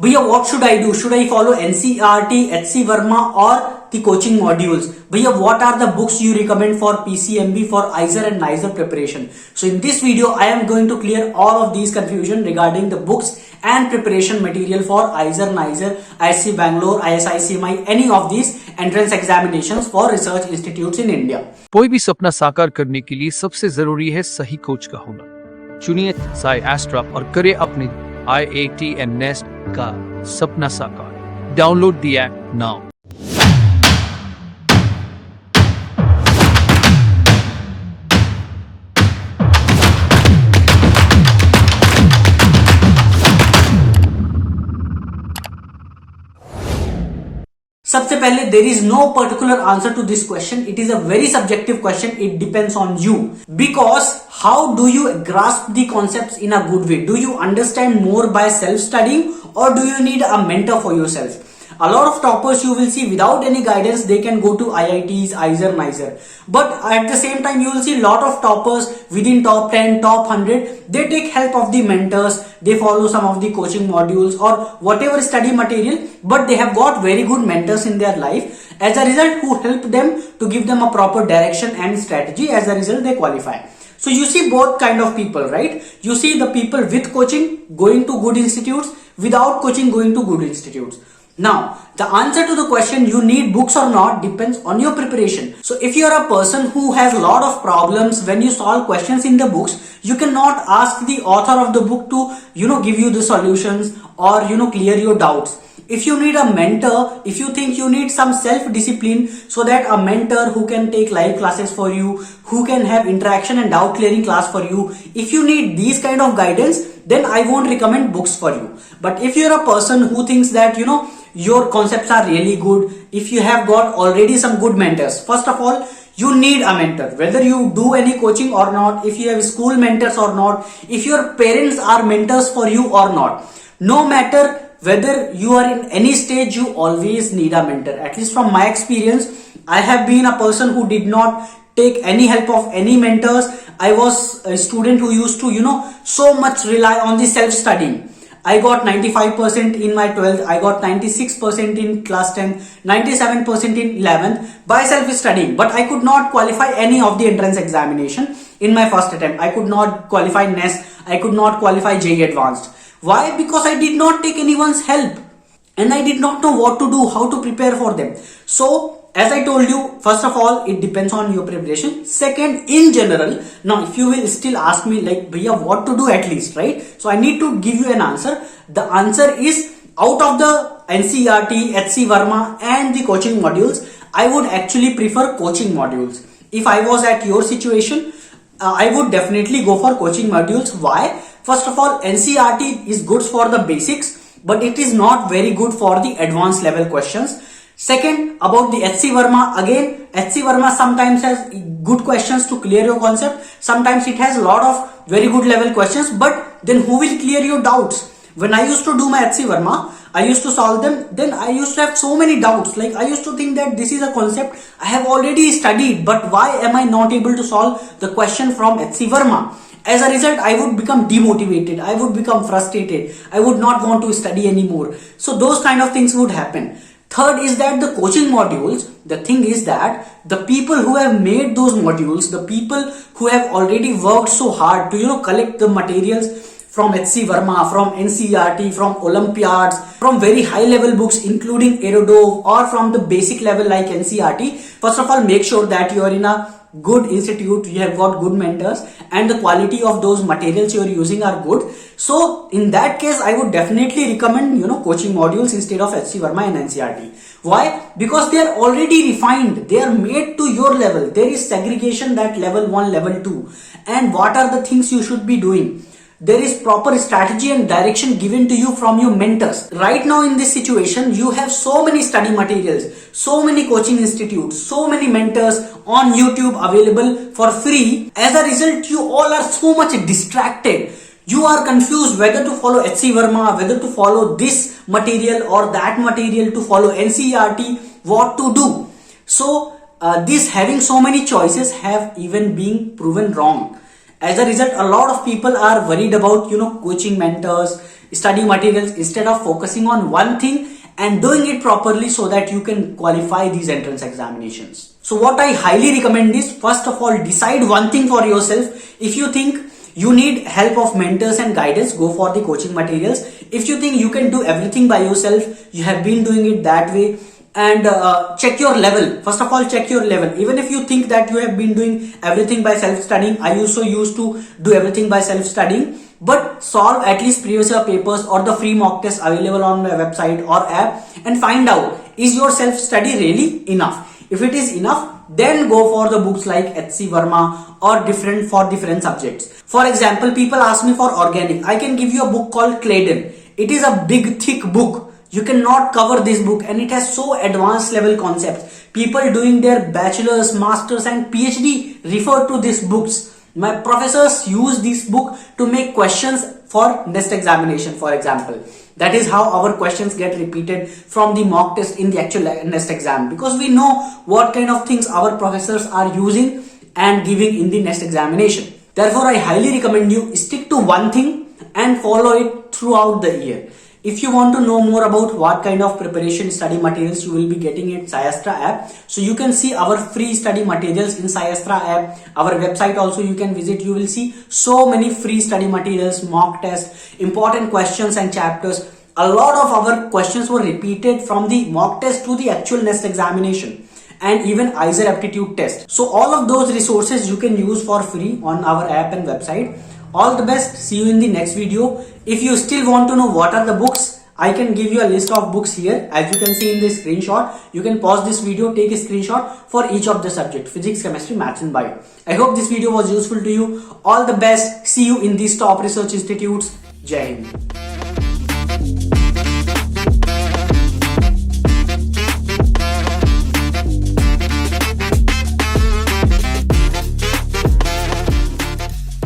भैया what should I do? Should I follow NCERT, HC Verma or the coaching modules? भैया what are the books you recommend for PCMB, for ISER and NISER preparation? So in this video I am going to clear all of these confusion regarding the books and preparation material for ISER, NISER, ISC Bangalore, ISI CMI, any of these entrance examinations for research institutes in India. कोई भी सपना साकार करने के लिए सबसे जरूरी है सही कोच का होना। चुनिए साई एस्ट्रा और करे अपने IIT and NEST का सपना साकार। Download the app now. सबसे पहले there is no particular answer to this question. It is a very subjective question. It depends on you, because how do you grasp the concepts in a good way? Do you understand more by self studying, or do you need a mentor for yourself? A lot of toppers you will see without any guidance they can go to IITs, ISER, NISER. But at the same time you will see lot of toppers within top 10, top 100. They take help of the mentors. They follow some of the coaching modules or whatever study material. But they have got very good mentors in their life. As a result, who help them to give them a proper direction and strategy. As a result, they qualify. So you see both kind of people, right? You see the people with coaching going to good institutes, without coaching going to good institutes. Now, the answer to the question you need books or not depends on your preparation. So if you are a person who has a lot of problems when you solve questions in the books, you cannot ask the author of the book to, give you the solutions or, clear your doubts. If you need a mentor, if you think you need some self-discipline, so that a mentor who can take live classes for you, who can have interaction and doubt clearing class for you, if you need these kind of guidance, then I won't recommend books for you. But if you're a person who thinks that, your concepts are really good, if you have got already some good mentors, first of all, you need a mentor. Whether you do any coaching or not, if you have school mentors or not, if your parents are mentors for you or not, no matter whether you are in any stage, you always need a mentor. At least from my experience, I have been a person who did not take any help of any mentors. I was a student who used to, so much rely on the self-studying. I got 95% in my 12th, I got 96% in class 10, 97% in 11th by self-studying. But I could not qualify any of the entrance examination in my first attempt. I could not qualify NEST, I could not qualify JEE Advanced. Why? Because I did not take anyone's help and I did not know what to do, how to prepare for them. So, as I told you, first of all, it depends on your preparation. Second, in general, now if you will still ask me like, Bhaiya, what to do at least, right? So I need to give you an answer. The answer is, out of the NCERT, HC Verma and the coaching modules, I would actually prefer coaching modules. If I was at your situation, I would definitely go for coaching modules. Why? First of all, NCERT is good for the basics, but it is not very good for the advanced level questions. Second, about the HC Verma, again, HC Verma sometimes has good questions to clear your concept. Sometimes it has a lot of very good level questions, but then who will clear your doubts? When I used to do my HC Verma, I used to solve them, then I used to have so many doubts. Like I used to think that this is a concept I have already studied, but why am I not able to solve the question from HC Verma? As a result, I would become demotivated, I would become frustrated, I would not want to study anymore. So those kind of things would happen. Third is that the coaching modules, the thing is that the people who have made those modules, the people who have already worked so hard to, collect the materials from HC Verma, from NCERT, from Olympiads, from very high level books including Aerodove or from the basic level like NCERT, first of all, make sure that you are in a good institute, you have got good mentors and the quality of those materials you are using are good. So in that case, I would definitely recommend, coaching modules instead of HC Verma and NCERT. Why? Because they are already refined. They are made to your level. There is segregation that level 1, level 2. And what are the things you should be doing? There is proper strategy and direction given to you from your mentors. Right now in this situation, you have so many study materials, so many coaching institutes, so many mentors on YouTube available for free. As a result, you all are so much distracted. You are confused whether to follow HC Verma, whether to follow this material or that material, to follow NCERT, what to do. So this having so many choices have even been proven wrong. As a result, a lot of people are worried about, coaching mentors, study materials instead of focusing on one thing and doing it properly so that you can qualify these entrance examinations. So what I highly recommend is, first of all, decide one thing for yourself. If you think you need help of mentors and guidance, go for the coaching materials. If you think you can do everything by yourself, you have been doing it that way, and check your level. First of all, check your level. Even if you think that you have been doing everything by self-studying, I also used to do everything by self-studying, but solve at least previous year papers or the free mock test available on my website or app and find out, is your self-study really enough? If it is enough, then go for the books like H.C. Verma or different for different subjects. For example, people ask me for organic. I can give you a book called Claydon. It is a big thick book. You cannot cover this book, and it has so advanced level concepts. People doing their bachelor's, master's and PhD refer to these books. My professors use this book to make questions for next examination, for example. That is how our questions get repeated from the mock test in the actual next exam, because we know what kind of things our professors are using and giving in the next examination. Therefore, I highly recommend you stick to one thing and follow it throughout the year. If you want to know more about what kind of preparation study materials you will be getting in Cyastra app, so you can see our free study materials in Cyastra app. Our website also you can visit. You will see so many free study materials, mock tests, important questions and chapters. A lot of our questions were repeated from the mock test to the actual next examination, and even ISER aptitude test. So all of those resources you can use for free on our app and website. All the best. See you in the next video. If you still want to know what are the books, I can give you a list of books here. As you can see in this screenshot, you can pause this video, take a screenshot for each of the subject: physics, chemistry, maths and bio. I hope this video was useful to you. All the best. See you in these top research institutes. Jai Hind.